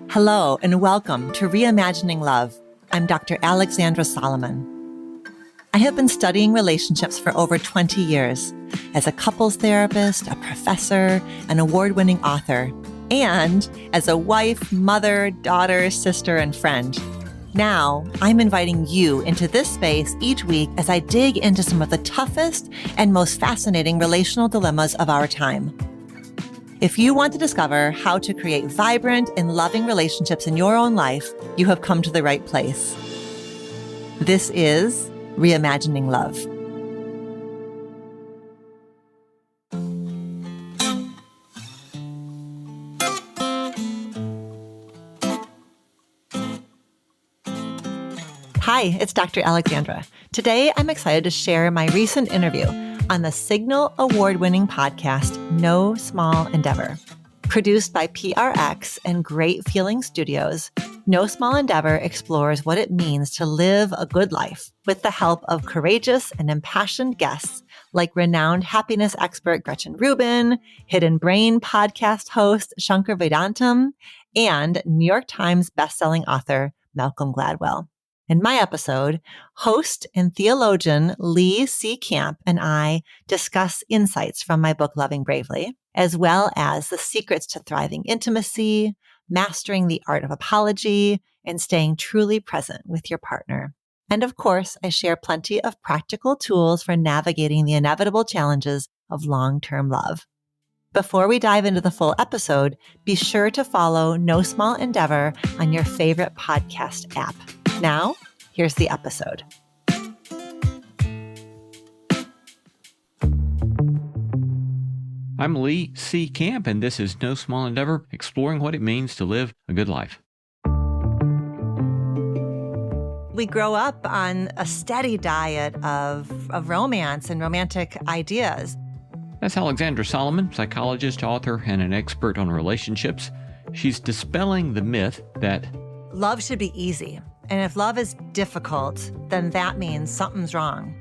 Hello, and welcome to Reimagining Love. I'm Dr. Alexandra Solomon. I have been studying relationships for over 20 years as a couples therapist, a professor, an award-winning author, and as a wife, mother, daughter, sister, and friend. Now, I'm inviting you into this space each week as I dig into some of the toughest and most fascinating relational dilemmas of our time. If you want to discover how to create vibrant and loving relationships in your own life, you have come to the right place. This is Reimagining Love. Hi, it's Dr. Alexandra. Today, I'm excited to share my recent interview on the Signal Award-winning podcast, No Small Endeavor. Produced by PRX and Great Feeling Studios, No Small Endeavor explores what it means to live a good life with the help of courageous and impassioned guests like renowned happiness expert Gretchen Rubin, Hidden Brain podcast host Shankar Vedantam, and New York Times bestselling author Malcolm Gladwell. In my episode, host and theologian Lee C. Camp and I discuss insights from my book, Loving Bravely, as well as the secrets to thriving intimacy, mastering the art of apology, and staying truly present with your partner. And of course, I share plenty of practical tools for navigating the inevitable challenges of long-term love. Before we dive into the full episode, be sure to follow No Small Endeavor on your favorite podcast app. Now, here's the episode. I'm Lee C. Camp, and this is No Small Endeavor, exploring what it means to live a good life. We grow up on a steady diet of romance and romantic ideas. That's Alexandra Solomon, psychologist, author, and an expert on relationships. She's dispelling the myth that love should be easy. And if love is difficult, then that means something's wrong.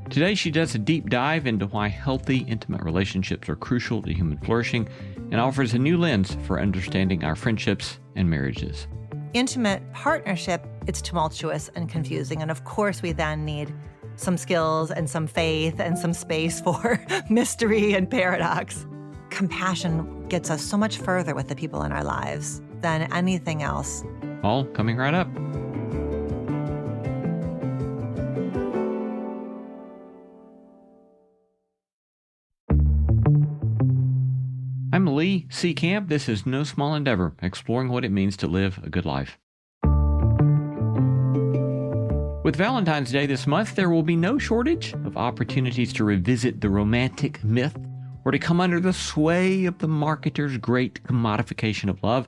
Today, she does a deep dive into why healthy, intimate relationships are crucial to human flourishing and offers a new lens for understanding our friendships and marriages. Intimate partnership, it's tumultuous and confusing. And of course, we then need some skills and some faith and some space for mystery and paradox. Compassion gets us so much further with the people in our lives than anything else. All coming right up. I'm Lee C. Camp. This is No Small Endeavor, exploring what it means to live a good life. With Valentine's Day this month, there will be no shortage of opportunities to revisit the romantic myth or to come under the sway of the marketer's great commodification of love.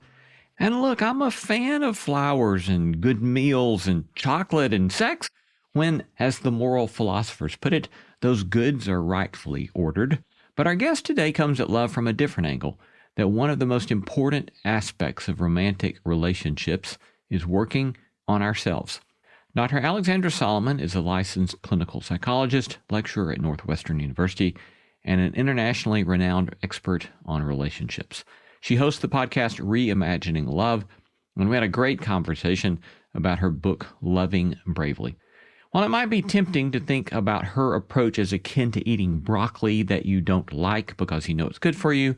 And look, I'm a fan of flowers and good meals and chocolate and sex when, as the moral philosophers put it, those goods are rightfully ordered. But our guest today comes at love from a different angle, that one of the most important aspects of romantic relationships is working on ourselves. Dr. Alexandra Solomon is a licensed clinical psychologist, lecturer at Northwestern University, and an internationally renowned expert on relationships. She hosts the podcast Reimagining Love, and we had a great conversation about her book, Loving Bravely. While it might be tempting to think about her approach as akin to eating broccoli that you don't like because you know it's good for you,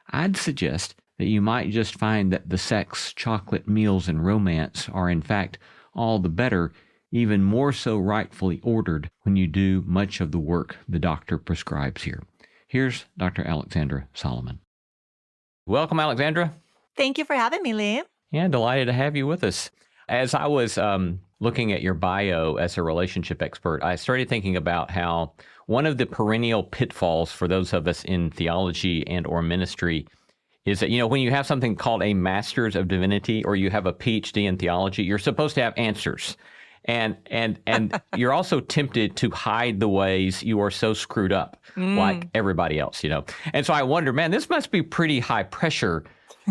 I'd suggest that you might just find that the sex, chocolate, meals, and romance are in fact all the better, even more so rightfully ordered when you do much of the work the doctor prescribes here. Here's Dr. Alexandra Solomon. Welcome, Alexandra. Thank you for having me, Lee. Yeah, delighted to have you with us. As I was looking at your bio as a relationship expert, I started thinking about how one of the perennial pitfalls for those of us in theology and or ministry is that, when you have something called a Master's of Divinity or you have a PhD in theology, you're supposed to have answers. And you're also tempted to hide the ways you are so screwed up like everybody else, And so I wonder, man, this must be pretty high pressure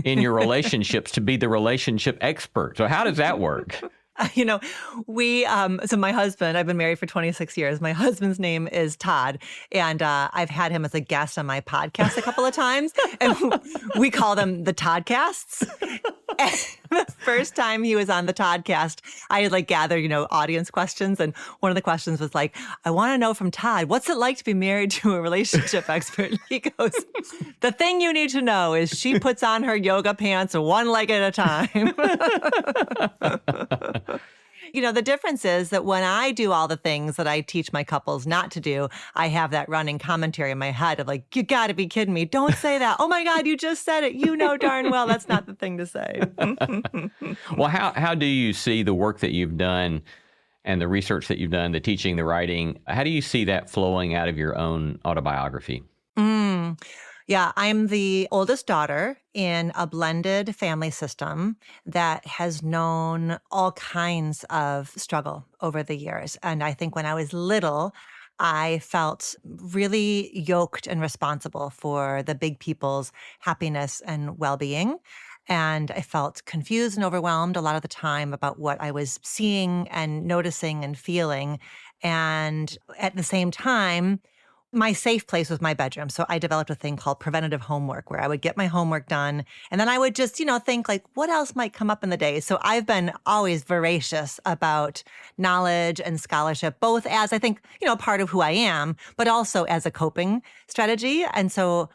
in your relationships to be the relationship expert. So how does that work? You know, so my husband, I've been married for 26 years. My husband's name is Todd, and I've had him as a guest on my podcast a couple of times, and we call them the Toddcasts. And the first time he was on the Toddcast, I had gathered, audience questions. And one of the questions was I want to know from Todd, what's it like to be married to a relationship expert? And he goes, the thing you need to know is she puts on her yoga pants one leg at a time. The difference is that when I do all the things that I teach my couples not to do, I have that running commentary in my head of you got to be kidding me. Don't say that. Oh my God, you just said it. You know darn well that's not the thing to say. Well, how do you see the work that you've done and the research that you've done, the teaching, the writing, how do you see that flowing out of your own autobiography? Yeah, I'm the oldest daughter in a blended family system that has known all kinds of struggle over the years. And I think when I was little, I felt really yoked and responsible for the big people's happiness and well-being. And I felt confused and overwhelmed a lot of the time about what I was seeing and noticing and feeling. And at the same time, my safe place was my bedroom. So I developed a thing called preventative homework where I would get my homework done. And then I would just, think what else might come up in the day? So I've been always voracious about knowledge and scholarship, both as I think, part of who I am, but also as a coping strategy. And so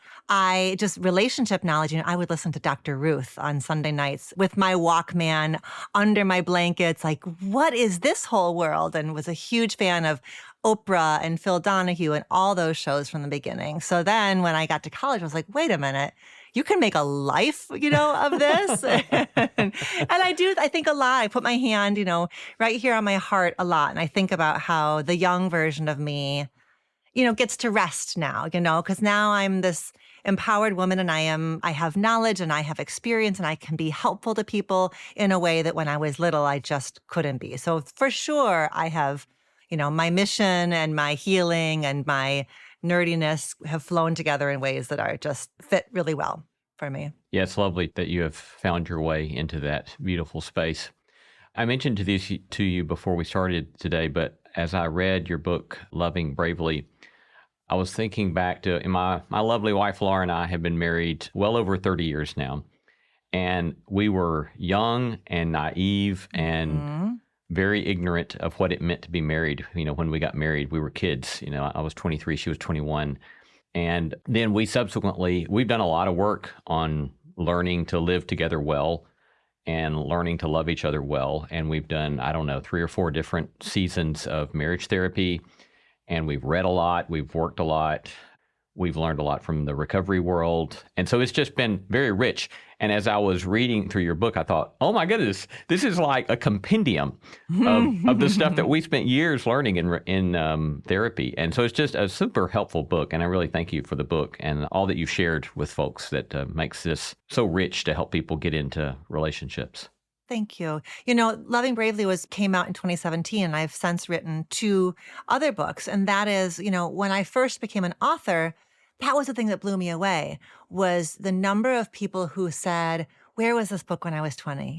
relationship knowledge, I would listen to Dr. Ruth on Sunday nights with my Walkman under my blankets, what is this whole world? And was a huge fan of Oprah and Phil Donahue and all those shows from the beginning. So then when I got to college, I was wait a minute, you can make a life, of this. And I think a lot. I put my hand, right here on my heart a lot. And I think about how the young version of me, gets to rest now, because now I'm this empowered woman and I have knowledge and I have experience and I can be helpful to people in a way that when I was little, I just couldn't be. So for sure, I have, my mission and my healing and my nerdiness have flown together in ways that are just fit really well for me. Yeah, it's lovely that you have found your way into that beautiful space. I mentioned this to you before we started today, but as I read your book, Loving Bravely, I was thinking back to my lovely wife, Laura, and I have been married well over 30 years now. And we were young and naive and very ignorant of what it meant to be married. When we got married, we were kids. I was 23, she was 21. And then we've done a lot of work on learning to live together well and learning to love each other well. And we've done, 3 or 4 different seasons of marriage therapy. And we've read a lot, we've worked a lot, we've learned a lot from the recovery world. And so it's just been very rich. And as I was reading through your book, I thought, oh my goodness, this is like a compendium of the stuff that we spent years learning in therapy. And so it's just a super helpful book. And I really thank you for the book and all that you've shared with folks that makes this so rich to help people get into relationships. Thank you. Loving Bravely came out in 2017, and I've since written 2 other books. And that is, when I first became an author, that was the thing that blew me away, was the number of people who said, where was this book when I was 20,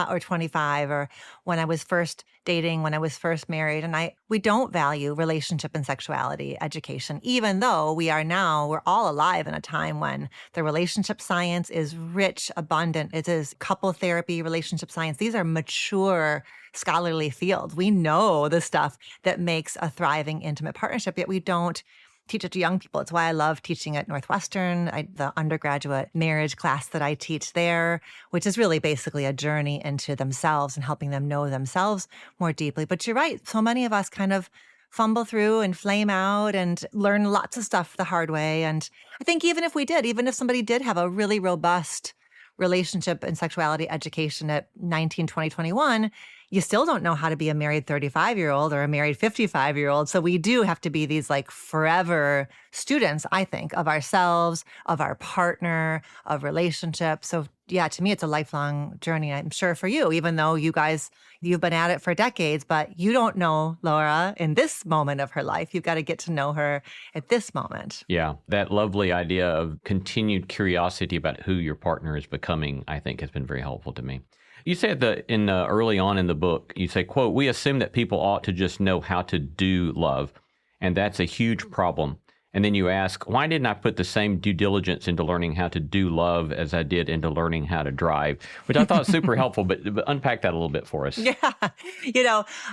or 25, or when I was first dating, when I was first married. And we don't value relationship and sexuality education, even though we're all alive in a time when the relationship science is rich, abundant. It is couple therapy, relationship science. These are mature scholarly fields. We know the stuff that makes a thriving, intimate partnership, yet we don't teach it to young people. It's why I love teaching at Northwestern, the undergraduate marriage class that I teach there, which is really basically a journey into themselves and helping them know themselves more deeply. But you're right. So many of us kind of fumble through and flame out and learn lots of stuff the hard way. And I think even if somebody did have a really robust relationship and sexuality education at 19, 20, 21, you still don't know how to be a married 35-year-old or a married 55-year-old. So we do have to be these forever students, I think, of ourselves, of our partner, of relationships. So yeah, to me, it's a lifelong journey, I'm sure for you, even though you've been at it for decades, but you don't know Laura in this moment of her life. You've got to get to know her at this moment. Yeah, that lovely idea of continued curiosity about who your partner is becoming, I think, has been very helpful to me. You said that early on in the book, you say, quote, "We assume that people ought to just know how to do love, and that's a huge problem." And then you ask, why didn't I put the same due diligence into learning how to do love as I did into learning how to drive, which I thought super helpful, but unpack that a little bit for us. Yeah.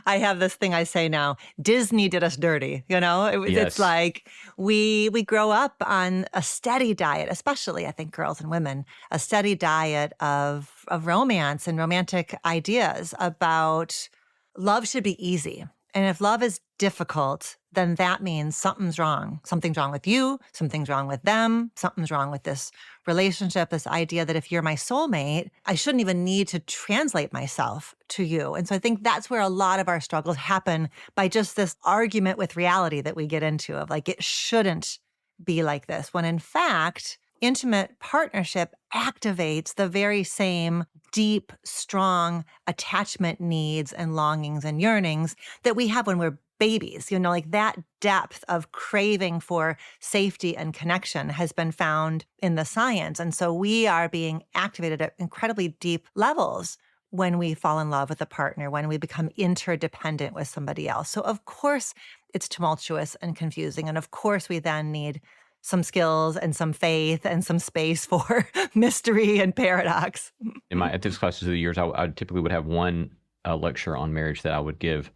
I have this thing I say now, Disney did us dirty. It's Yes. like we grow up on a steady diet, especially I think girls and women, a steady diet of romance and romantic ideas about love should be easy. And if love is difficult, then that means something's wrong. Something's wrong with you, something's wrong with them, something's wrong with this relationship, this idea that if you're my soulmate, I shouldn't even need to translate myself to you. And so I think that's where a lot of our struggles happen, by just this argument with reality that we get into of like, it shouldn't be like this, when in fact, intimate partnership activates the very same deep, strong attachment needs and longings and yearnings that we have when we're babies. Like that depth of craving for safety and connection has been found in the science. And so we are being activated at incredibly deep levels when we fall in love with a partner, when we become interdependent with somebody else. So of course it's tumultuous and confusing. And of course we then need some skills and some faith and some space for mystery and paradox. In my ethics classes of the years, I typically would have one lecture on marriage that I would give.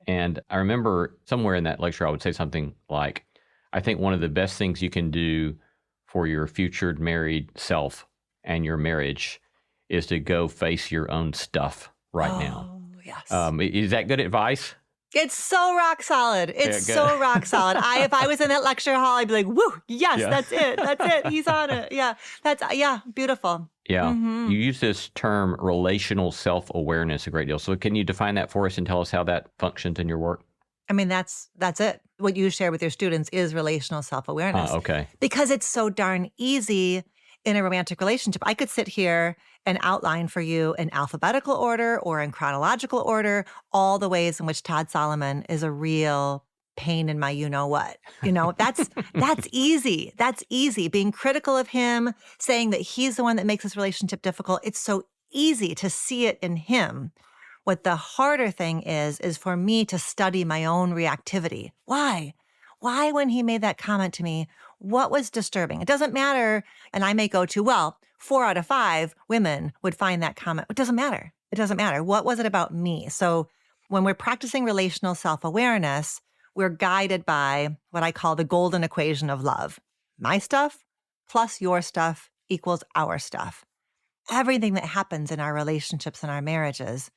And I remember somewhere in that lecture, I would say something like, I think one of the best things you can do for your future married self and your marriage is to go face your own stuff right now. Yes. Is that good advice? It's so rock solid. It's so rock solid. If I was in that lecture hall, I'd be like, woo, yes, that's it. That's it. He's on it. Yeah. Beautiful. Yeah. Mm-hmm. You use this term relational self-awareness a great deal. So can you define that for us and tell us how that functions in your work? I mean, that's it. What you share with your students is relational self-awareness. Okay. Because it's so darn easy in a romantic relationship. I could sit here and outline for you in alphabetical order or in chronological order all the ways in which Todd Solomon is a real pain in my you-know-what. That's easy. That's easy. Being critical of him, saying that he's the one that makes this relationship difficult, it's so easy to see it in him. What the harder thing is for me to study my own reactivity. Why? Why, when he made that comment to me, what was disturbing? It doesn't matter. And I may go to, 4 out of 5 women would find that comment. It doesn't matter. It doesn't matter. What was it about me? So when we're practicing relational self-awareness, we're guided by what I call the golden equation of love. My stuff plus your stuff equals our stuff. Everything that happens in our relationships and our marriages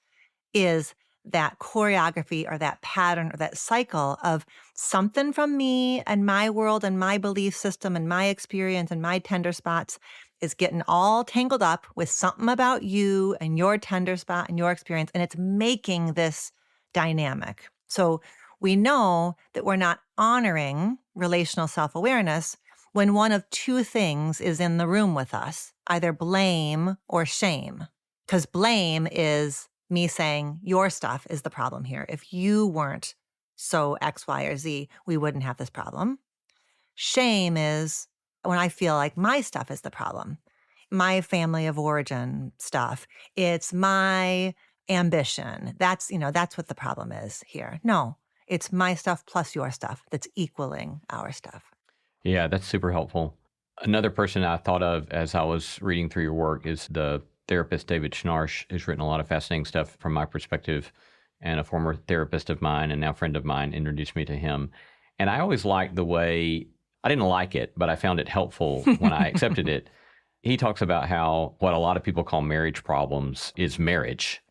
is that choreography or that pattern or that cycle of something from me and my world and my belief system and my experience and my tender spots is getting all tangled up with something about you and your tender spot and your experience, and it's making this dynamic. So we know that we're not honoring relational self-awareness when one of two things is in the room with us, either blame or shame. Because blame is me saying, your stuff is the problem here. If you weren't so X, Y, or Z, we wouldn't have this problem. Shame is when I feel like my stuff is the problem. My family of origin stuff. It's my ambition. That's what the problem is here. No, it's my stuff plus your stuff that's equaling our stuff. Yeah, that's super helpful. Another person I thought of as I was reading through your work is the therapist David Schnarch, who's written a lot of fascinating stuff from my perspective, and a former therapist of mine and now friend of mine introduced me to him. And I always liked the way, I didn't like it, but I found it helpful when I accepted it. He talks about how what a lot of people call marriage problems is marriage,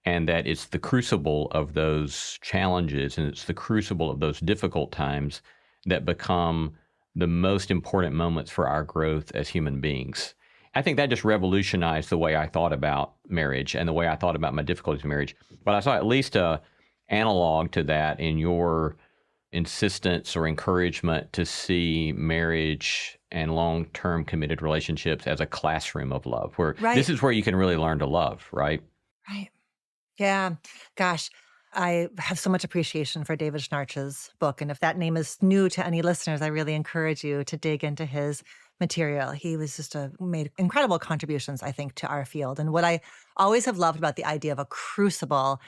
and that it's the crucible of those challenges and it's the crucible of those difficult times that become the most important moments for our growth as human beings. I think that just revolutionized the way I thought about marriage and the way I thought about my difficulties in marriage. But I saw at least a analog to that in your insistence or encouragement to see marriage and long-term committed relationships as a classroom of love, where this is where you can really learn to love, right? Right. Yeah. Gosh, I have so much appreciation for David Schnarch's book. And if that name is new to any listeners, I really encourage you to dig into his material. He was just made incredible contributions, I think, to our field. And what I always have loved about the idea of a crucible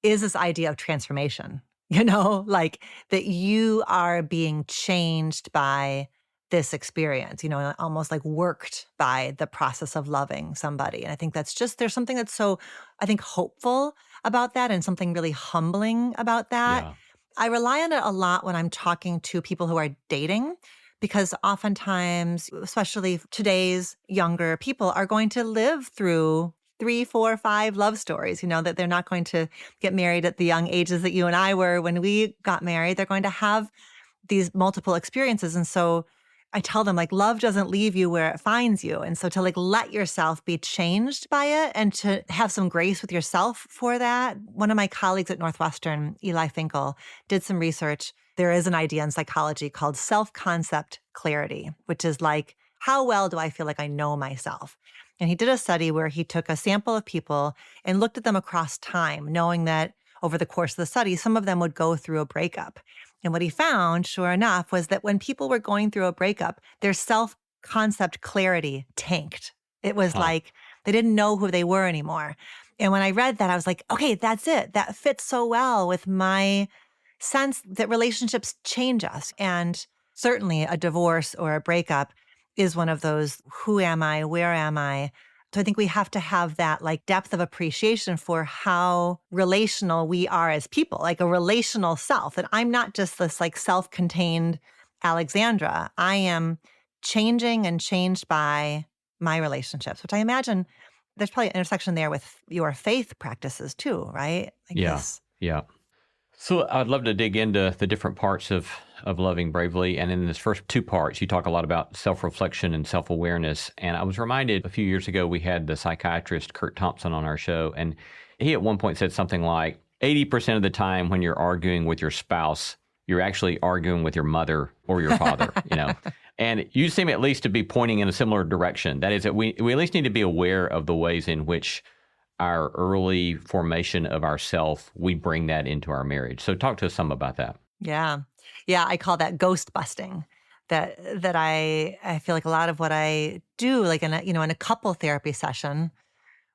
is this idea of transformation, like that you are being changed by this experience, almost like worked by the process of loving somebody. And I think there's something that's so, I think, hopeful about that and something really humbling about that. Yeah. I rely on it a lot when I'm talking to people who are dating, because oftentimes, especially today's younger people, are going to live through 3, 4, 5 love stories, that they're not going to get married at the young ages that you and I were when we got married. They're going to have these multiple experiences. And so I tell them, like, love doesn't leave you where it finds you. And so to let yourself be changed by it and to have some grace with yourself for that. One of my colleagues at Northwestern, Eli Finkel, did some research. There is an idea in psychology called self-concept clarity, which is like, how well do I feel like I know myself? And he did a study where he took a sample of people and looked at them across time, knowing that over the course of the study, some of them would go through a breakup. And what he found, sure enough, was that when people were going through a breakup, their self-concept clarity tanked. It was like they didn't know who they were anymore. And when I read that, I was like, okay, that's it. That fits so well with my sense that relationships change us. And certainly a divorce or a breakup is one of those, who am I? Where am I? So I think we have to have that depth of appreciation for how relational we are as people, like a relational self, that I'm not just this self-contained Alexandra. I am changing and changed by my relationships, which I imagine there's probably an intersection there with your faith practices too, right? Yeah. So I'd love to dig into the different parts of loving bravely. And in this first 2 parts, you talk a lot about self-reflection and self-awareness. And I was reminded a few years ago, we had the psychiatrist Kurt Thompson on our show. And he at one point said something like 80% of the time when you're arguing with your spouse, you're actually arguing with your mother or your father, And you seem at least to be pointing in a similar direction. That is that we at least need to be aware of the ways in which our early formation of ourself, we bring that into our marriage. So talk to us some about that. Yeah. I call that ghost busting. That I feel like a lot of what I do, in a couple therapy session,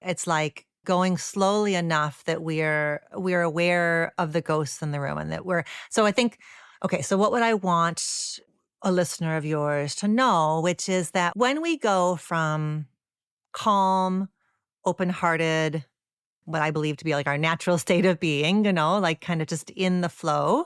it's like going slowly enough that we're aware of the ghosts in the room, and that so I think, okay, so what would I want a listener of yours to know, which is that when we go from calm, open-hearted, what I believe to be our natural state of being, kind of just in the flow,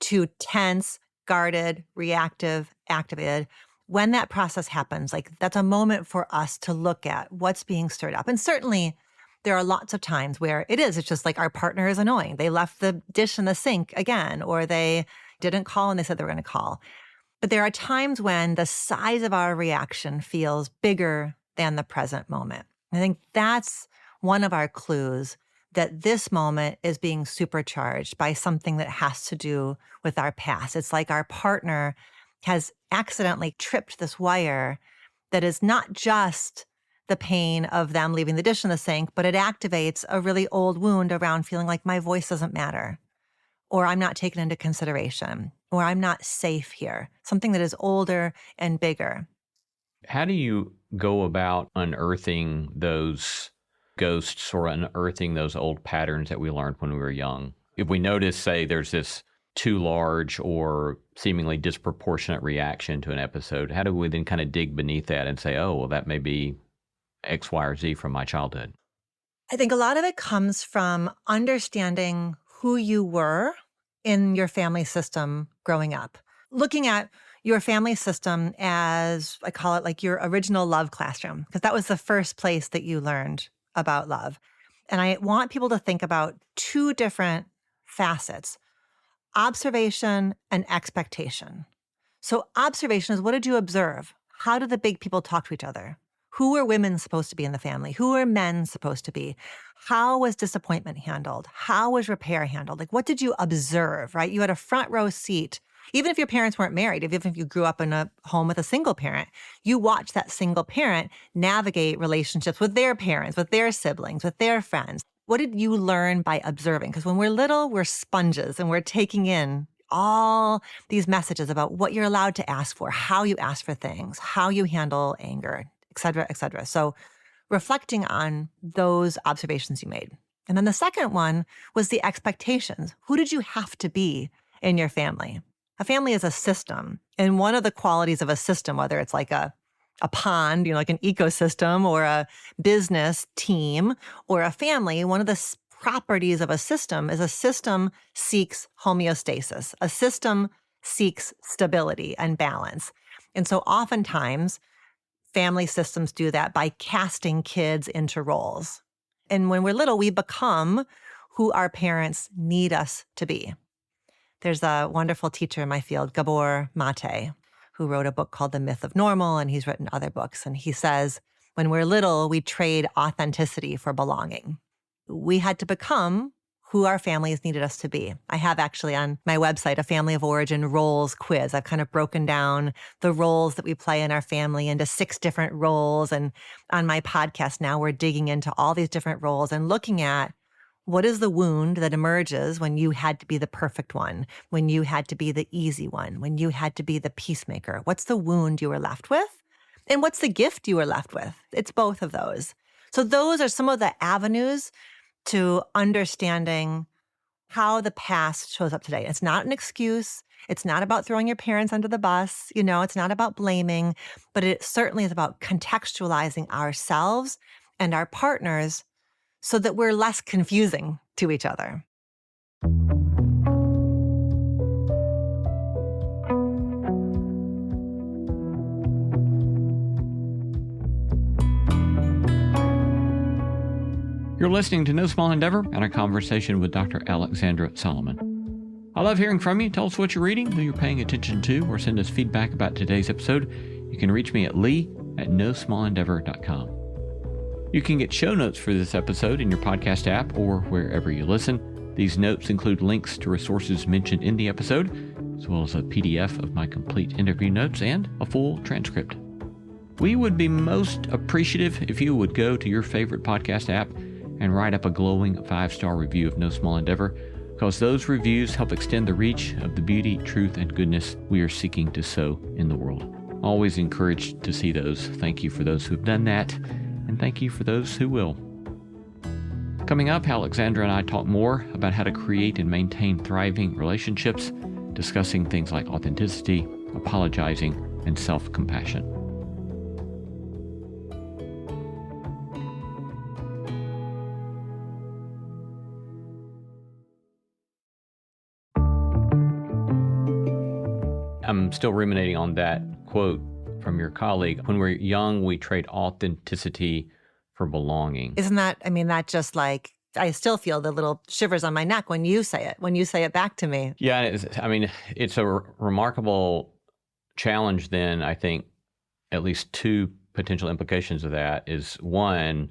to tense, guarded, reactive, activated, when that process happens, that's a moment for us to look at what's being stirred up. And certainly there are lots of times where it's just our partner is annoying. They left the dish in the sink again, or they didn't call and they said they were going to call. But there are times when the size of our reaction feels bigger than the present moment. I think that's one of our clues that this moment is being supercharged by something that has to do with our past. It's like our partner has accidentally tripped this wire that is not just the pain of them leaving the dish in the sink, but it activates a really old wound around feeling like my voice doesn't matter, or I'm not taken into consideration, or I'm not safe here, something that is older and bigger. How do you go about unearthing those ghosts or unearthing those old patterns that we learned when we were young? If we notice, say, there's this too large or seemingly disproportionate reaction to an episode, how do we then kind of dig beneath that and say, oh, well, that may be X, Y, or Z from my childhood? I think a lot of it comes from understanding who you were in your family system growing up. Looking at your family system as, I call it your original love classroom, because that was the first place that you learned about love. And I want people to think about 2 different facets: observation and expectation. So observation is, what did you observe? How did the big people talk to each other? Who were women supposed to be in the family? Who were men supposed to be? How was disappointment handled? How was repair handled? What did you observe, right? You had a front row seat. Even if your parents weren't married, even if you grew up in a home with a single parent, you watched that single parent navigate relationships with their parents, with their siblings, with their friends. What did you learn by observing? Because when we're little, we're sponges and we're taking in all these messages about what you're allowed to ask for, how you ask for things, how you handle anger, et cetera, et cetera. So reflecting on those observations you made. And then the second one was the expectations. Who did you have to be in your family? A family is a system. And one of the qualities of a system, whether it's like a pond, like an ecosystem, or a business team or a family, one of the properties of a system is a system seeks homeostasis. A system seeks stability and balance. And so oftentimes, family systems do that by casting kids into roles. And when we're little, we become who our parents need us to be. There's a wonderful teacher in my field, Gabor Mate, who wrote a book called The Myth of Normal, and he's written other books. And he says, when we're little, we trade authenticity for belonging. We had to become who our families needed us to be. I have actually on my website a family of origin roles quiz. I've kind of broken down the roles that we play in our family into 6 different roles. And on my podcast now, we're digging into all these different roles and looking at what is the wound that emerges when you had to be the perfect one, when you had to be the easy one, when you had to be the peacemaker. What's the wound you were left with? And what's the gift you were left with? It's both of those. So those are some of the avenues to understanding how the past shows up today. It's not an excuse. It's not about throwing your parents under the bus. It's not about blaming, but it certainly is about contextualizing ourselves and our partners so that we're less confusing to each other. You're listening to No Small Endeavor and a conversation with Dr. Alexandra Solomon. I love hearing from you. Tell us what you're reading, who you're paying attention to, or send us feedback about today's episode. You can reach me at lee@nosmallendeavor.com. You can get show notes for this episode in your podcast app or wherever you listen. These notes include links to resources mentioned in the episode, as well as a PDF of my complete interview notes and a full transcript. We would be most appreciative if you would go to your favorite podcast app and write up a glowing 5-star review of No Small Endeavor, because those reviews help extend the reach of the beauty, truth, and goodness we are seeking to sow in the world. Always encouraged to see those. Thank you for those who've done that, and thank you for those who will. Coming up, Alexandra and I talk more about how to create and maintain thriving relationships, discussing things like authenticity, apologizing, and self-compassion. I'm still ruminating on that quote from your colleague. When we're young, we trade authenticity for belonging. Isn't that, that just like, I still feel the little shivers on my neck when you say it back to me. Yeah, it's a remarkable challenge then. I think at least 2 potential implications of that is, one,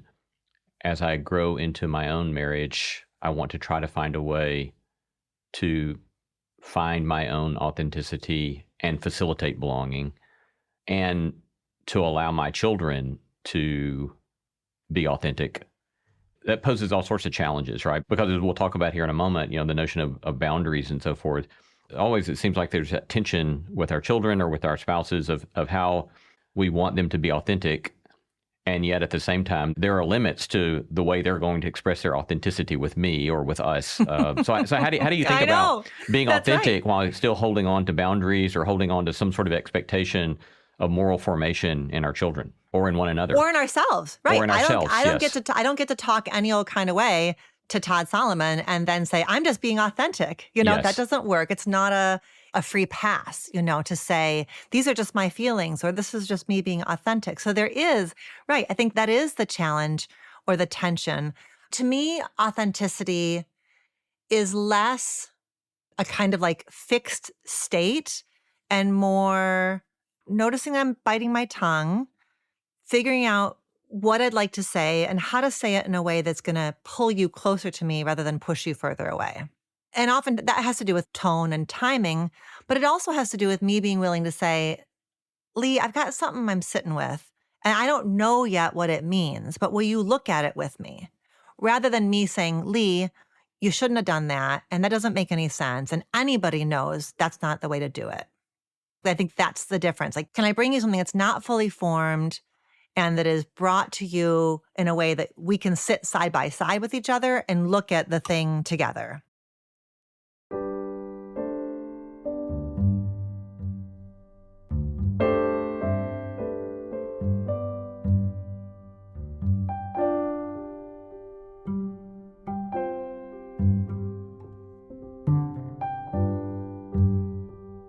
as I grow into my own marriage, I want to try to find a way to find my own authenticity and facilitate belonging, and to allow my children to be authentic. That poses all sorts of challenges, right? Because as we'll talk about here in a moment, the notion of boundaries and so forth. Always it seems like there's that tension with our children or with our spouses of how we want them to be authentic. And yet at the same time, there are limits to the way they're going to express their authenticity with me or with us. So how do you think about being authentic while still holding on to boundaries or holding on to some sort of expectation of moral formation in our children or in one another? Or in ourselves, right? Or in ourselves, I don't get to talk any old kind of way to Todd Solomon and then say, I'm just being authentic. Yes. That doesn't work. It's not a free pass, to say, these are just my feelings, or this is just me being authentic. So there is, right, I think that is the challenge or the tension. To me, authenticity is less a kind of like fixed state and more noticing I'm biting my tongue, figuring out what I'd like to say and how to say it in a way that's going to pull you closer to me rather than push you further away. And often that has to do with tone and timing, but it also has to do with me being willing to say, Lee, I've got something I'm sitting with, and I don't know yet what it means, but will you look at it with me? Rather than me saying, Lee, you shouldn't have done that. And that doesn't make any sense. And anybody knows that's not the way to do it. I think that's the difference. Like, can I bring you something that's not fully formed and that is brought to you in a way that we can sit side by side with each other and look at the thing together?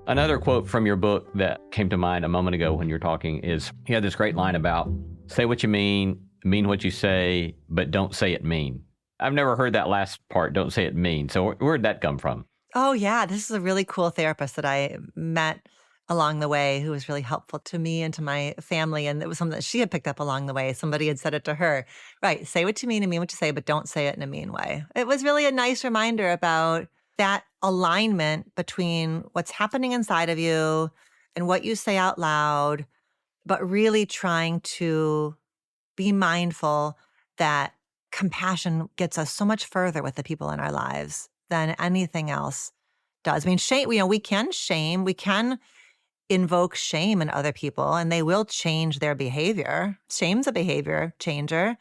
Another quote from your book that came to mind a moment ago when you were talking is, you had this great line about, say what you mean what you say, but don't say it mean. I've never heard that last part, don't say it mean. So where'd that come from? Oh, yeah. This is a really cool therapist that I met along the way who was really helpful to me and to my family. And it was something that she had picked up along the way. Somebody had said it to her, right? Say what you mean and mean what you say, but don't say it in a mean way. It was really a nice reminder about that alignment between what's happening inside of you and what you say out loud, but really trying to be mindful that compassion gets us so much further with the people in our lives than anything else does. I mean, shame, we can shame, we can invoke shame in other people and they will change their behavior. Shame's a behavior changer,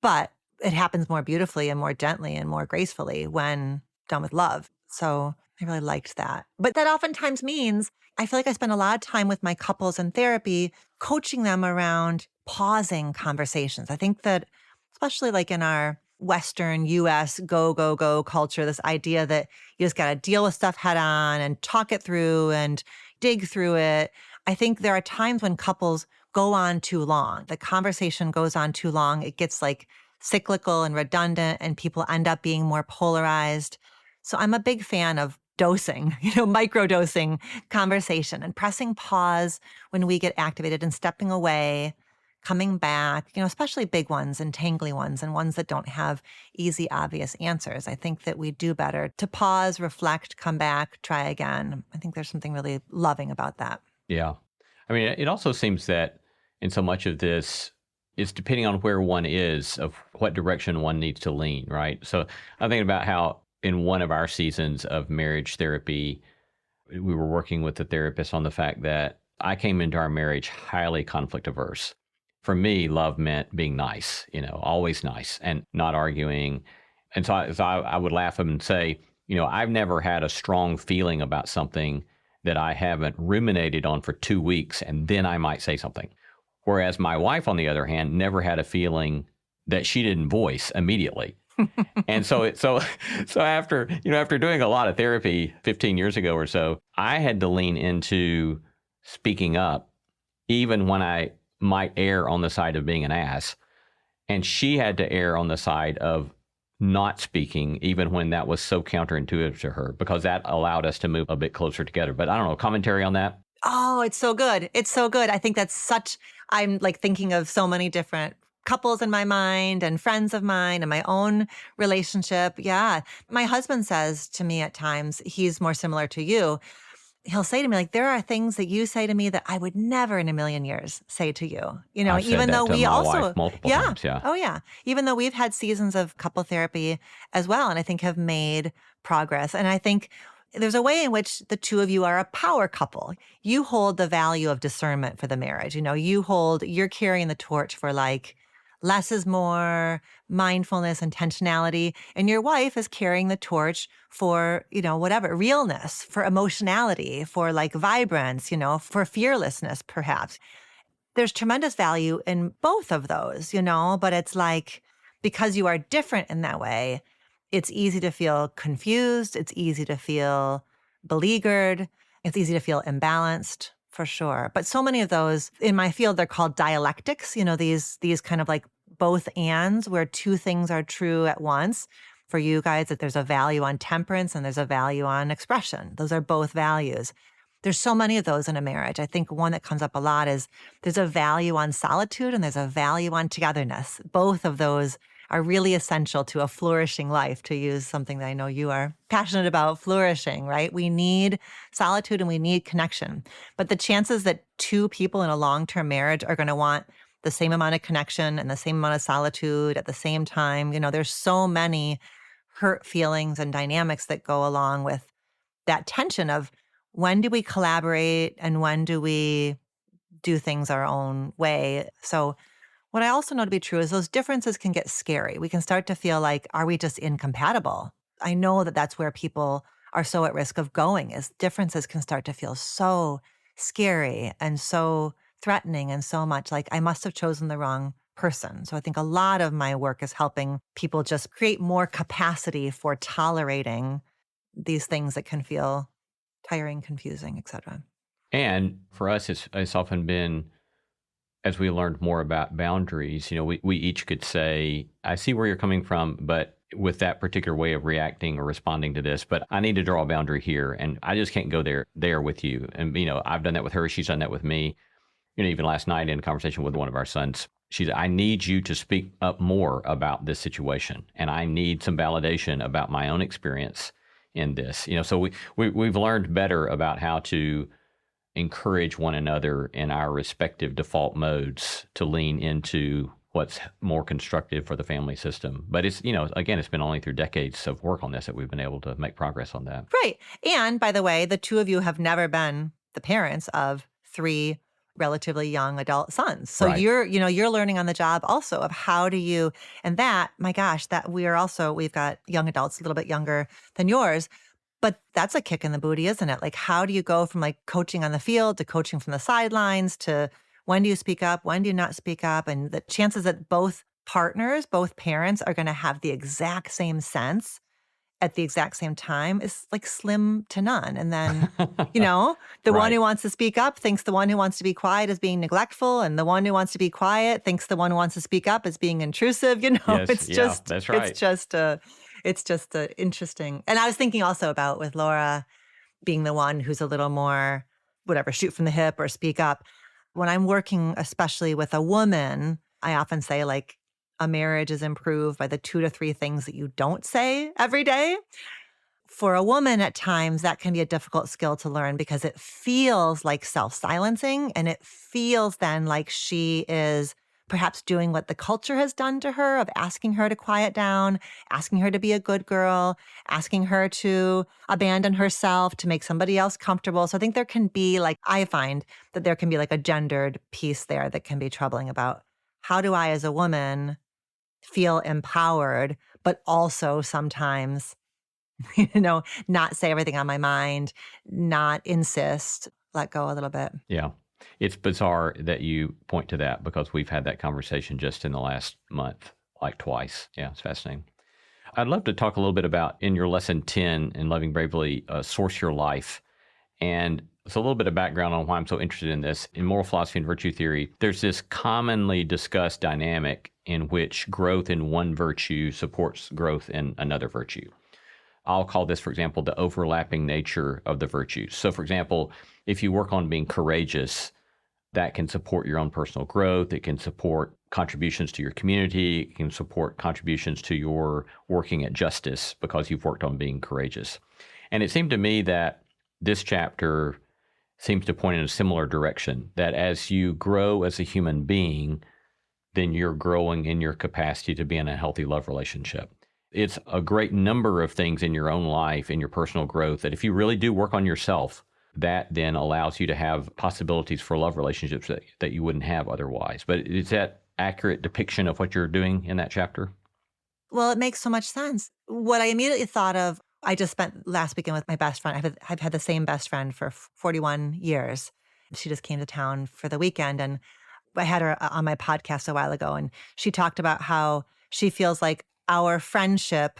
but it happens more beautifully and more gently and more gracefully when done with love. So I really liked that. But that oftentimes means I feel like I spend a lot of time with my couples in therapy, coaching them around pausing conversations. I think that especially like in our Western US go, go, go culture, this idea that you just got to deal with stuff head on and talk it through and dig through it. I think there are times when couples go on too long. The conversation goes on too long. It gets like cyclical and redundant and people end up being more polarized. So I'm a big fan of dosing, micro-dosing conversation and pressing pause when we get activated and stepping away, coming back, especially big ones and tangly ones and ones that don't have easy, obvious answers. I think that we do better to pause, reflect, come back, try again. I think there's something really loving about that. Yeah. I mean, it also seems that in so much of this, it's depending on where one is, of what direction one needs to lean, right? So I'm thinking about how in one of our seasons of marriage therapy, we were working with the therapist on the fact that I came into our marriage highly conflict averse. For me, love meant being nice, always nice and not arguing. And so I would laugh and say, I've never had a strong feeling about something that I haven't ruminated on for 2 weeks, and then I might say something. Whereas my wife, on the other hand, never had a feeling that she didn't voice immediately. And so after doing a lot of therapy 15 years ago or so, I had to lean into speaking up, even when I might err on the side of being an ass. And she had to err on the side of not speaking, even when that was so counterintuitive to her, because that allowed us to move a bit closer together. But I don't know, commentary on that? Oh, it's so good. It's so good. I think I'm like thinking of so many different couples in my mind and friends of mine and my own relationship. Yeah. My husband says to me at times, he's more similar to you. He'll say to me, like, there are things that you say to me that I would never in a million years say to you. Even though we also multiple times, yeah. Oh, yeah. Even though we've had seasons of couple therapy as well, and I think have made progress. And I think there's a way in which the two of you are a power couple. You hold the value of discernment for the marriage. You're carrying the torch for like less is more, mindfulness, intentionality. And your wife is carrying the torch for, whatever, realness, for emotionality, for like vibrance, for fearlessness, perhaps. There's tremendous value in both of those, but it's like, because you are different in that way, it's easy to feel confused. It's easy to feel beleaguered. It's easy to feel imbalanced, for sure. But so many of those in my field, they're called dialectics, these kind of like both ands where two things are true at once. For you guys, that there's a value on temperance and there's a value on expression. Those are both values. There's so many of those in a marriage. I think one that comes up a lot is there's a value on solitude and there's a value on togetherness. Both of those are really essential to a flourishing life, to use something that I know you are passionate about, flourishing, right? We need solitude and we need connection. But the chances that two people in a long-term marriage are going to want the same amount of connection and the same amount of solitude at the same time, there's so many hurt feelings and dynamics that go along with that tension of when do we collaborate and when do we do things our own way. So what I also know to be true is those differences can get scary. We can start to feel like, are we just incompatible? I know that that's where people are so at risk of going, is differences can start to feel so scary and so threatening and so much like I must have chosen the wrong person. So I think a lot of my work is helping people just create more capacity for tolerating these things that can feel tiring, confusing, etc. And for us, it's often been, as we learned more about boundaries, we each could say, I see where you're coming from, but with that particular way of reacting or responding to this, but I need to draw a boundary here, and I just can't go there with you. And, I've done that with her. She's done that with me. Even last night in a conversation with one of our sons, she said, I need you to speak up more about this situation, and I need some validation about my own experience in this. So we've learned better about how to encourage one another in our respective default modes to lean into what's more constructive for the family system. But it's, again, it's been only through decades of work on this that we've been able to make progress on that. Right. And by the way, the two of you have never been the parents of 3 relatively young adult sons. So Right. you're learning on the job also of how do you, and that, my gosh, that we've got young adults a little bit younger than yours. But that's a kick in the booty, isn't it? Like, how do you go from like coaching on the field to coaching from the sidelines to when do you speak up? When do you not speak up? And the chances that both partners, both parents are going to have the exact same sense at the exact same time is like slim to none. And then, the one who wants to speak up thinks the one who wants to be quiet is being neglectful. And the one who wants to be quiet thinks the one who wants to speak up is being intrusive. Yes, that's right. It's just interesting. And I was thinking also about with Laura being the one who's a little more, whatever, shoot from the hip or speak up. When I'm working, especially with a woman, I often say like a marriage is improved by the 2 to 3 things that you don't say every day. For a woman at times, that can be a difficult skill to learn because it feels like self-silencing and it feels then like she is perhaps doing what the culture has done to her of asking her to quiet down, asking her to be a good girl, asking her to abandon herself to make somebody else comfortable. So I think there can be I find that there can be like a gendered piece there that can be troubling about how do I as a woman feel empowered, but also sometimes, not say everything on my mind, not insist, let go a little bit. Yeah. It's bizarre that you point to that because we've had that conversation just in the last month, like twice. Yeah, it's fascinating. I'd love to talk a little bit about in your lesson 10 in Loving Bravely, Source Your Life. And so a little bit of background on why I'm so interested in this. In moral philosophy and virtue theory, there's this commonly discussed dynamic in which growth in one virtue supports growth in another virtue. I'll call this, for example, the overlapping nature of the virtues. So, for example, if you work on being courageous, that can support your own personal growth. It can support contributions to your community. It can support contributions to your working at justice because you've worked on being courageous. And it seemed to me that this chapter seems to point in a similar direction, that as you grow as a human being, then you're growing in your capacity to be in a healthy love relationship. It's a great number of things in your own life, in your personal growth, that if you really do work on yourself, that then allows you to have possibilities for love relationships that you wouldn't have otherwise. But is that accurate depiction of what you're doing in that chapter? Well, it makes so much sense. What I immediately thought of, I just spent last weekend with my best friend. I've had the same best friend for 41 years. She just came to town for the weekend, and I had her on my podcast a while ago, and she talked about how she feels like our friendship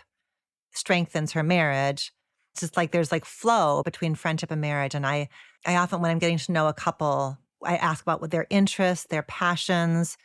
strengthens her marriage. It's just like there's like flow between friendship and marriage. And I often, when I'm getting to know a couple, I ask about what their interests, their passions,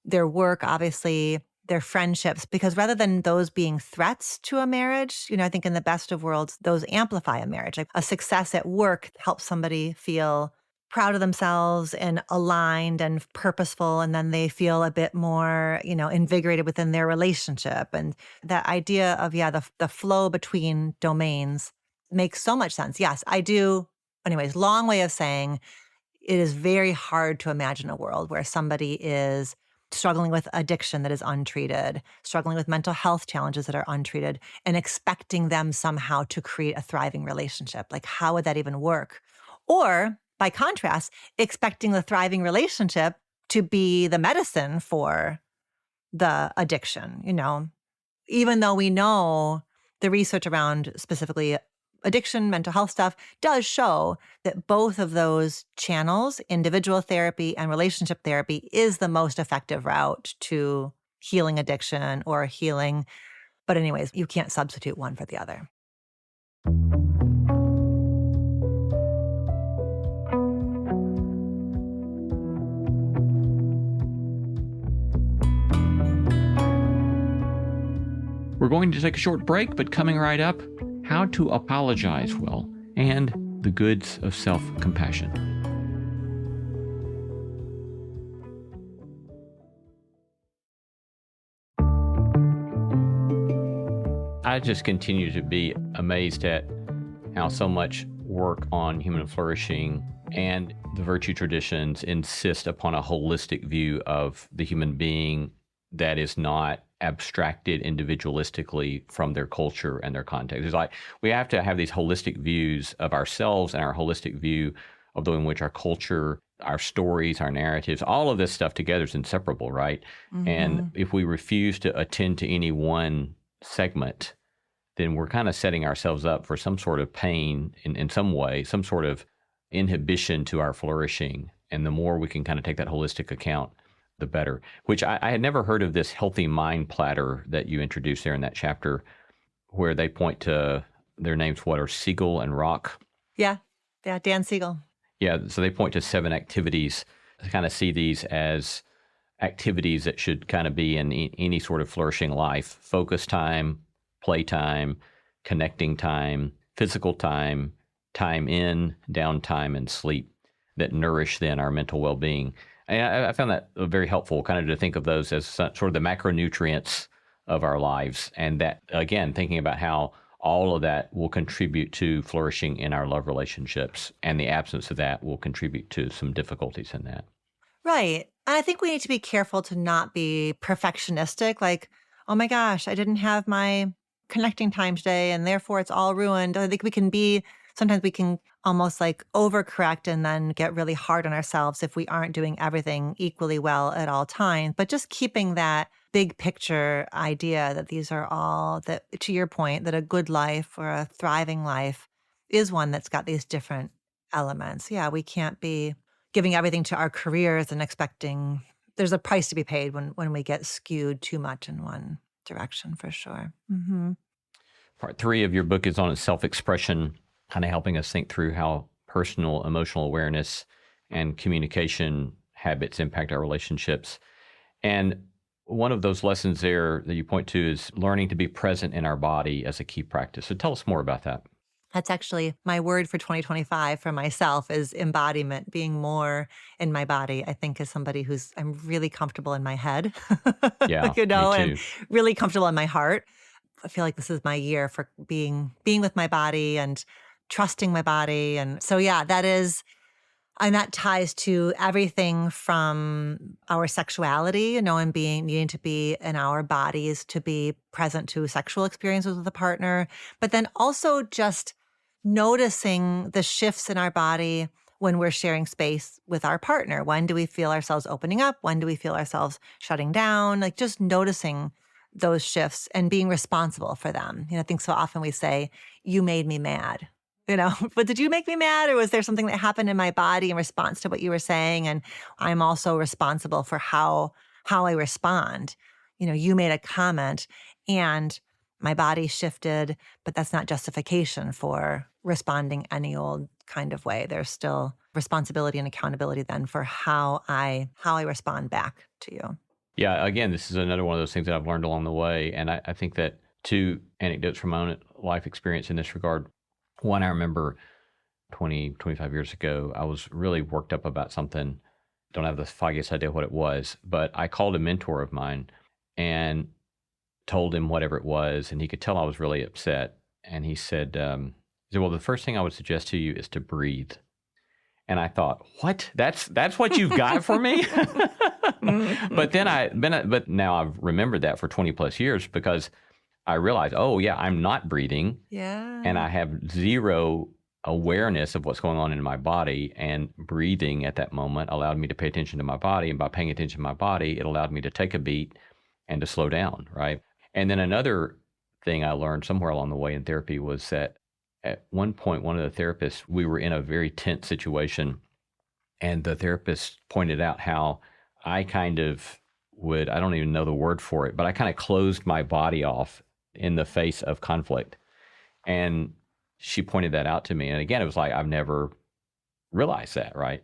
their work, obviously, their friendships, because rather than those being threats to a marriage, I think in the best of worlds, those amplify a marriage. Like a success at work helps somebody feel proud of themselves and aligned and purposeful. And then they feel a bit more, invigorated within their relationship. And that idea of, the flow between domains makes so much sense. Yes, I do. Anyways, long way of saying it is very hard to imagine a world where somebody is struggling with addiction that is untreated, struggling with mental health challenges that are untreated, and expecting them somehow to create a thriving relationship. Like, how would that even work? Or, by contrast, expecting the thriving relationship to be the medicine for the addiction, even though we know the research around specifically addiction, mental health stuff does show that both of those channels, individual therapy and relationship therapy, is the most effective route to healing addiction or healing. But anyways, you can't substitute one for the other. We're going to take a short break, but coming right up, how to apologize well and the goods of self-compassion. I just continue to be amazed at how so much work on human flourishing and the virtue traditions insist upon a holistic view of the human being that is not abstracted individualistically from their culture and their context. It's like we have to have these holistic views of ourselves and our holistic view of the way in which our culture, our stories, our narratives, all of this stuff together is inseparable, right? Mm-hmm. And if we refuse to attend to any one segment, then we're kind of setting ourselves up for some sort of pain in some way, some sort of inhibition to our flourishing. And the more we can kind of take that holistic account, the better. Which I had never heard of this healthy mind platter that you introduced there in that chapter, where they point to their names, what are Siegel and Rock? Yeah, Dan Siegel. Yeah, so they point to 7 activities to kind of see these as activities that should kind of be in any sort of flourishing life: focus time, play time, connecting time, physical time, time in, downtime, and sleep, that nourish then our mental well-being. And I found that very helpful, kind of to think of those as sort of the macronutrients of our lives. And that, again, thinking about how all of that will contribute to flourishing in our love relationships, and the absence of that will contribute to some difficulties in that. Right. And I think we need to be careful to not be perfectionistic, like, oh my gosh, I didn't have my connecting time today and therefore it's all ruined. I think sometimes we can almost like overcorrect and then get really hard on ourselves if we aren't doing everything equally well at all times. But just keeping that big picture idea that these are all, that, to your point, that a good life or a thriving life is one that's got these different elements. Yeah, we can't be giving everything to our careers and expecting there's a price to be paid when we get skewed too much in one direction, for sure. Mm-hmm. Part 3 of your book is on self-expression, kind of helping us think through how personal emotional awareness and communication habits impact our relationships. And one of those lessons there that you point to is learning to be present in our body as a key practice. So tell us more about that. That's actually my word for 2025 for myself, is embodiment, being more in my body. I think as somebody I'm really comfortable in my head, Yeah, and really comfortable in my heart. I feel like this is my year for being with my body and trusting my body. And so, yeah, and that ties to everything from our sexuality, and needing to be in our bodies to be present to sexual experiences with a partner, but then also just noticing the shifts in our body when we're sharing space with our partner. When do we feel ourselves opening up? When do we feel ourselves shutting down? Like, just noticing those shifts and being responsible for them. I think so often we say, you made me mad, but did you make me mad? Or was there something that happened in my body in response to what you were saying? And I'm also responsible for how I respond. You made a comment and my body shifted, but that's not justification for responding any old kind of way. There's still responsibility and accountability then for how I respond back to you. Yeah, again, this is another one of those things that I've learned along the way. And I think that 2 anecdotes from my own life experience in this regard. One, I remember 25 years ago, I was really worked up about something. Don't have the foggiest idea what it was, but I called a mentor of mine and told him whatever it was, and he could tell I was really upset. And he said, well, the first thing I would suggest to you is to breathe. And I thought, what? That's what you've got for me? But now I've remembered that for 20 plus years because I realized, oh yeah, I'm not breathing. Yeah. And I have zero awareness of what's going on in my body, and breathing at that moment allowed me to pay attention to my body. And by paying attention to my body, it allowed me to take a beat and to slow down, right? And then another thing I learned somewhere along the way in therapy was that at one point, one of the therapists, we were in a very tense situation, and the therapist pointed out how I kind of I don't even know the word for it, but I kind of closed my body off in the face of conflict. And she pointed that out to me. And again, it was like, I've never realized that, right?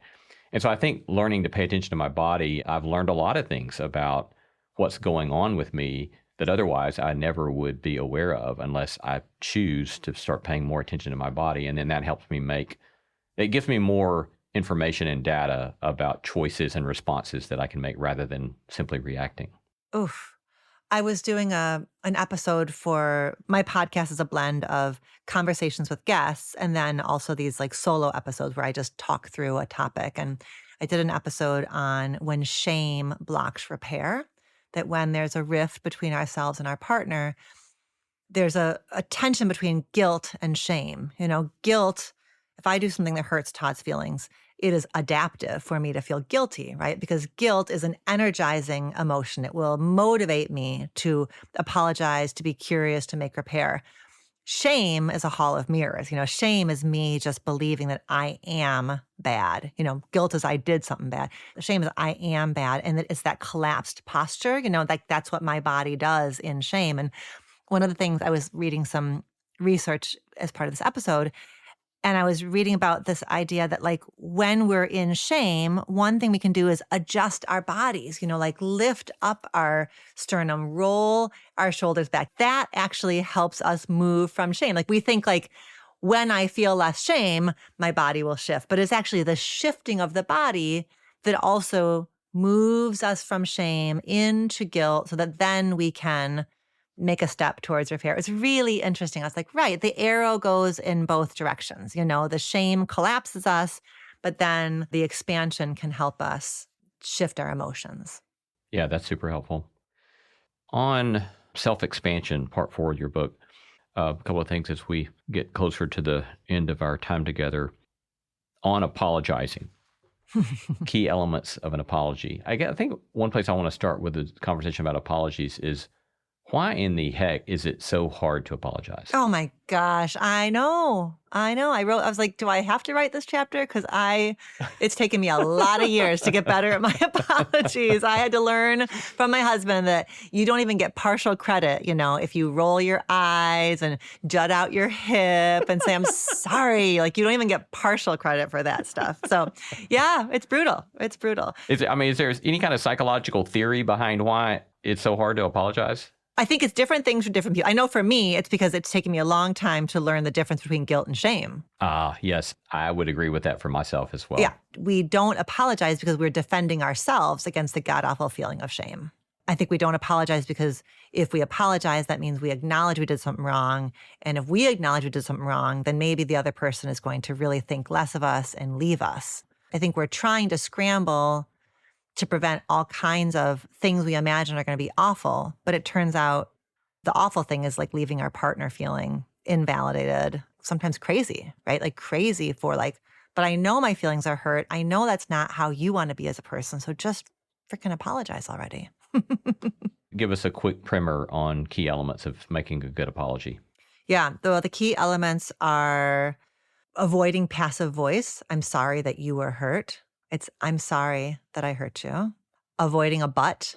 And so I think learning to pay attention to my body, I've learned a lot of things about what's going on with me that otherwise I never would be aware of unless I choose to start paying more attention to my body. And then that helps me it gives me more information and data about choices and responses that I can make rather than simply reacting. Oof. I was doing an episode for my podcast is a blend of conversations with guests and then also these like solo episodes where I just talk through a topic. And I did an episode on when shame blocks repair, that when there's a rift between ourselves and our partner, there's a tension between guilt and shame. Guilt, if I do something that hurts Todd's feelings, it is adaptive for me to feel guilty, right? Because guilt is an energizing emotion. It will motivate me to apologize, to be curious, to make repair. Shame is a hall of mirrors. Shame is me just believing that I am bad. Guilt is I did something bad. Shame is I am bad. And it's that collapsed posture, like that's what my body does in shame. And one of the things, I was reading some research as part of this episode, and I was reading about this idea that like when we're in shame, one thing we can do is adjust our bodies, like lift up our sternum, roll our shoulders back. That actually helps us move from shame. Like we think like when I feel less shame, my body will shift. But it's actually the shifting of the body that also moves us from shame into guilt so that then we can make a step towards repair. It's really interesting. I was like, right, the arrow goes in both directions. The shame collapses us, but then the expansion can help us shift our emotions. Yeah, that's super helpful. On self-expansion, part 4 of your book, a couple of things as we get closer to the end of our time together. On apologizing, key elements of an apology. I think one place I want to start with the conversation about apologies is, why in the heck is it so hard to apologize? Oh my gosh. I know. I was like, do I have to write this chapter? Because it's taken me a lot of years to get better at my apologies. I had to learn from my husband that you don't even get partial credit, if you roll your eyes and jut out your hip and say, I'm sorry. Like you don't even get partial credit for that stuff. So yeah, it's brutal. It's brutal. Is there any kind of psychological theory behind why it's so hard to apologize? I think it's different things for different people. I know for me, it's because it's taken me a long time to learn the difference between guilt and shame. Yes, I would agree with that for myself as well. Yeah, we don't apologize because we're defending ourselves against the god-awful feeling of shame. I think we don't apologize because if we apologize, that means we acknowledge we did something wrong. And if we acknowledge we did something wrong, then maybe the other person is going to really think less of us and leave us. I think we're trying to scramble to prevent all kinds of things we imagine are going to be awful. But it turns out the awful thing is like leaving our partner feeling invalidated, sometimes crazy, right? Like crazy but I know my feelings are hurt. I know that's not how you want to be as a person. So just freaking apologize already. Give us a quick primer on key elements of making a good apology. Yeah, the key elements are avoiding passive voice. I'm sorry that you were hurt. It's, I'm sorry that I hurt you. Avoiding a but.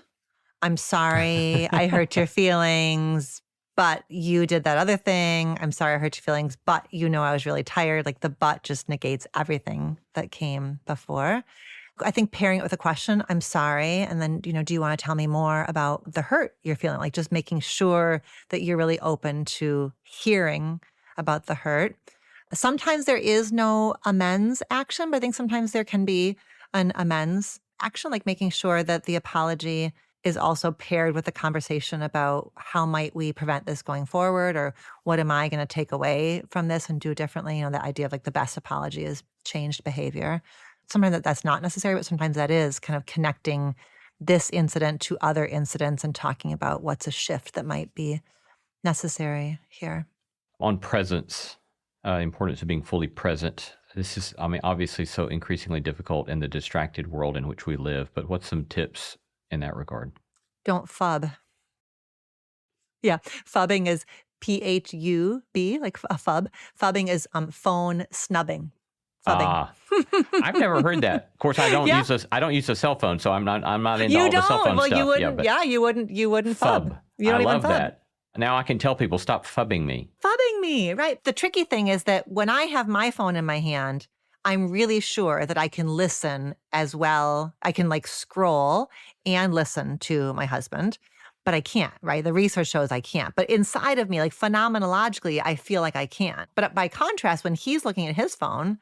I'm sorry I hurt your feelings, but you did that other thing. I'm sorry I hurt your feelings, but I was really tired. Like the but just negates everything that came before. I think pairing it with a question, I'm sorry. And then, do you want to tell me more about the hurt you're feeling? Like just making sure that you're really open to hearing about the hurt. Sometimes there is no amends action, but I think sometimes there can be an amends action, like making sure that the apology is also paired with a conversation about how might we prevent this going forward, or what am I going to take away from this and do differently? The idea of like the best apology is changed behavior. Sometimes that's not necessary, but sometimes that is kind of connecting this incident to other incidents and talking about what's a shift that might be necessary here. On presence, importance of being fully present. This is, obviously so increasingly difficult in the distracted world in which we live, but what's some tips in that regard? Don't fub. Yeah, fubbing is PHUB, like a fub. Fubbing is phone snubbing. Fubbing. I've never heard that. Of course, I don't Yeah. use this. I don't use the cell phone, so I'm not into You all the cell don't. phone Well, stuff. you wouldn't. but Yeah, you wouldn't fub. You don't I even love fub. that. Now I can tell people, stop fubbing me. Fubbing me, right? The tricky thing is that when I have my phone in my hand, I'm really sure that I can listen as well. I can like scroll and listen to my husband, but I can't, right? The research shows I can't. But inside of me, like phenomenologically, I feel like I can. But by contrast, when he's looking at his phone,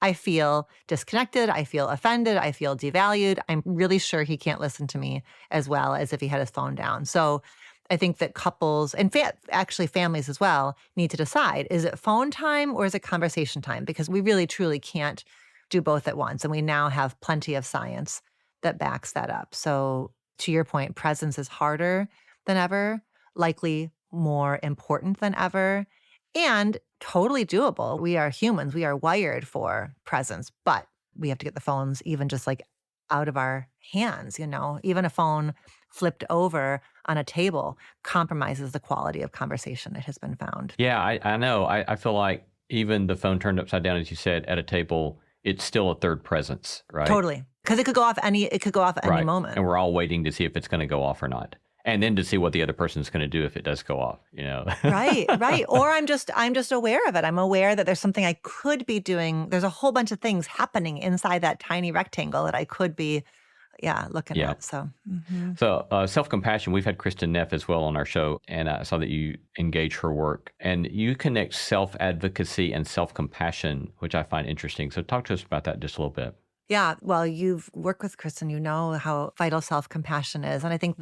I feel disconnected. I feel offended. I feel devalued. I'm really sure he can't listen to me as well as if he had his phone down. So I think that couples and actually families as well need to decide, is it phone time or is it conversation time? Because we really truly can't do both at once. And we now have plenty of science that backs that up. So to your point, presence is harder than ever, likely more important than ever, and totally doable. We are humans. We are wired for presence, but we have to get the phones even just like out of our hands, even a phone flipped over on a table compromises the quality of conversation, it has been found. Yeah, I know. I feel like even the phone turned upside down, as you said, at a table, it's still a third presence, right? Totally. Because it could go off any Right. moment. And we're all waiting to see if it's going to go off or not. And then to see what the other person's going to do if it does go off, Right. Or I'm just aware of it. I'm aware that there's something I could be doing. There's a whole bunch of things happening inside that tiny rectangle that I could be, looking at. So, So self-compassion, we've had Kristen Neff as well on our show, and I saw that you engage her work. And you connect self-advocacy and self-compassion, which I find interesting. So talk to us about that just a little bit. Yeah. Well, you've worked with Kristen, you know how vital self-compassion is. And I think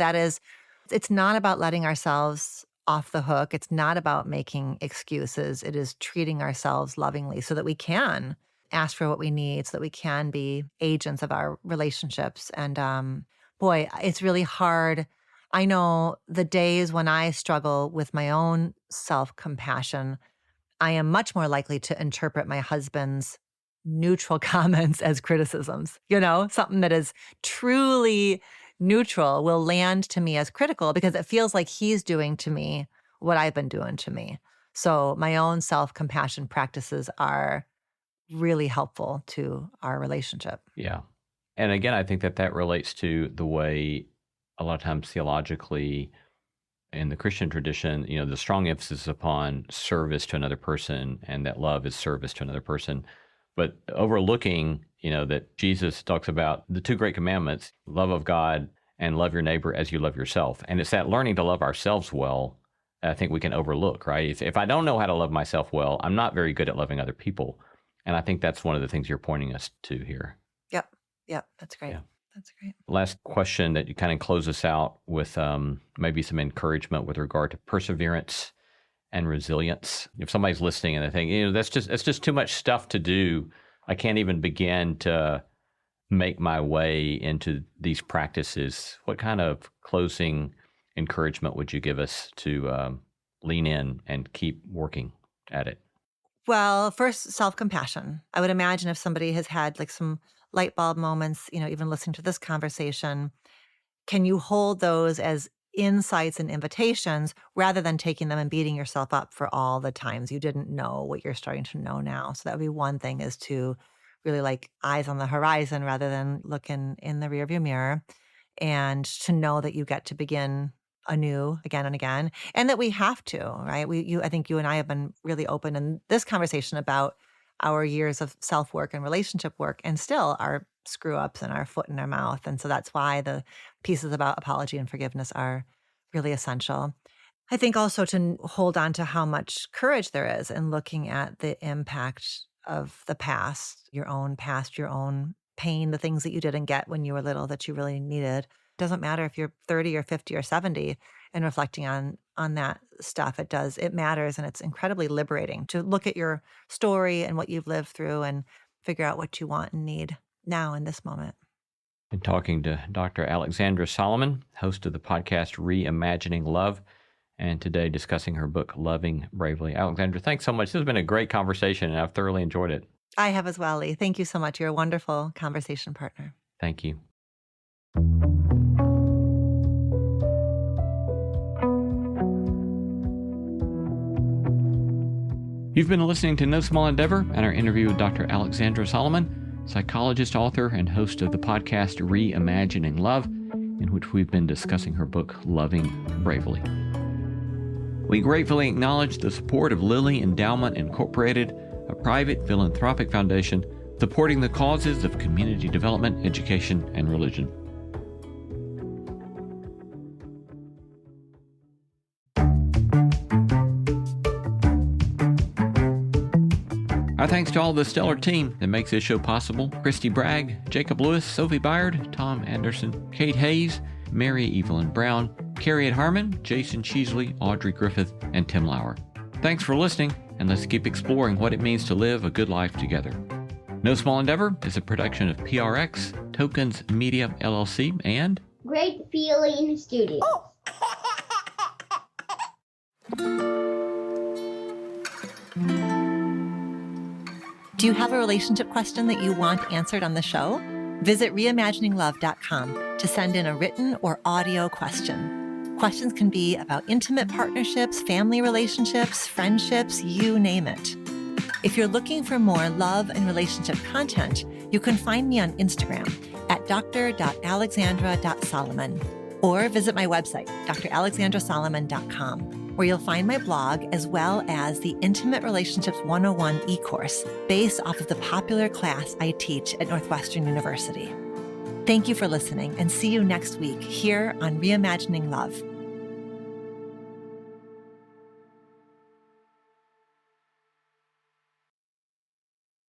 it's not about letting ourselves off the hook. It's not about making excuses. It is treating ourselves lovingly so that we can ask for what we need, so that we can be agents of our relationships. And boy, it's really hard. I know the days when I struggle with my own self-compassion, I am much more likely to interpret my husband's neutral comments as criticisms. Something that is truly neutral will land to me as critical because it feels like he's doing to me what I've been doing to me. So my own self-compassion practices are really helpful to our relationship. Yeah. And again, I think that relates to the way a lot of times theologically in the Christian tradition, the strong emphasis upon service to another person and that love is service to another person. But overlooking, that Jesus talks about the two great commandments, love of God and love your neighbor as you love yourself. And it's that learning to love ourselves well, I think we can overlook, right? If I don't know how to love myself well, I'm not very good at loving other people. And I think that's one of the things you're pointing us to here. Yep. That's great. Yeah. That's great. Last question that you kind of close us out with maybe some encouragement with regard to perseverance and resilience. If somebody's listening and they think, that's just too much stuff to do. I can't even begin to make my way into these practices. What kind of closing encouragement would you give us to lean in and keep working at it? Well, first, self-compassion. I would imagine if somebody has had like some light bulb moments, even listening to this conversation, can you hold those as insights and invitations rather than taking them and beating yourself up for all the times you didn't know what you're starting to know now? So that would be one thing, is to really like eyes on the horizon rather than looking in the rearview mirror, and to know that you get to begin anew again and again, and that we have to, right? I think you and I have been really open in this conversation about our years of self-work and relationship work, and still our screw-ups and our foot in our mouth. And so that's why the pieces about apology and forgiveness are really essential. I think also to hold on to how much courage there is in looking at the impact of the past, your own pain, the things that you didn't get when you were little that you really needed. Doesn't matter if you're 30 or 50 or 70 and reflecting on that stuff. It matters, and it's incredibly liberating to look at your story and what you've lived through and figure out what you want and need now in this moment. Been talking to Dr. Alexandra Solomon, host of the podcast Reimagining Love, and today discussing her book, Loving Bravely. Alexandra, thanks so much. This has been a great conversation, and I've thoroughly enjoyed it. I have as well, Lee. Thank you so much. You're a wonderful conversation partner. Thank you. You've been listening to No Small Endeavor and our interview with Dr. Alexandra Solomon, psychologist, author, and host of the podcast Reimagining Love, in which we've been discussing her book, Loving Bravely. We gratefully acknowledge the support of Lilly Endowment Incorporated, a private philanthropic foundation supporting the causes of community development, education, and religion. Our thanks to all the stellar team that makes this show possible: Christy Bragg, Jacob Lewis, Sophie Byard, Tom Anderson, Kate Hayes, Mary Evelyn Brown, Carrie Harmon, Jason Cheesley, Audrey Griffith, and Tim Lauer. Thanks for listening, and let's keep exploring what it means to live a good life together. No Small Endeavor is a production of PRX, Tokens Media LLC, and Great Feeling Studios. Do you have a relationship question that you want answered on the show? Visit reimagininglove.com to send in a written or audio question. Questions can be about intimate partnerships, family relationships, friendships, you name it. If you're looking for more love and relationship content, you can find me on Instagram at dr.alexandra.solomon or visit my website, dralexandrasolomon.com, where you'll find my blog as well as the Intimate Relationships 101 e-course based off of the popular class I teach at Northwestern University. Thank you for listening, and see you next week here on Reimagining Love.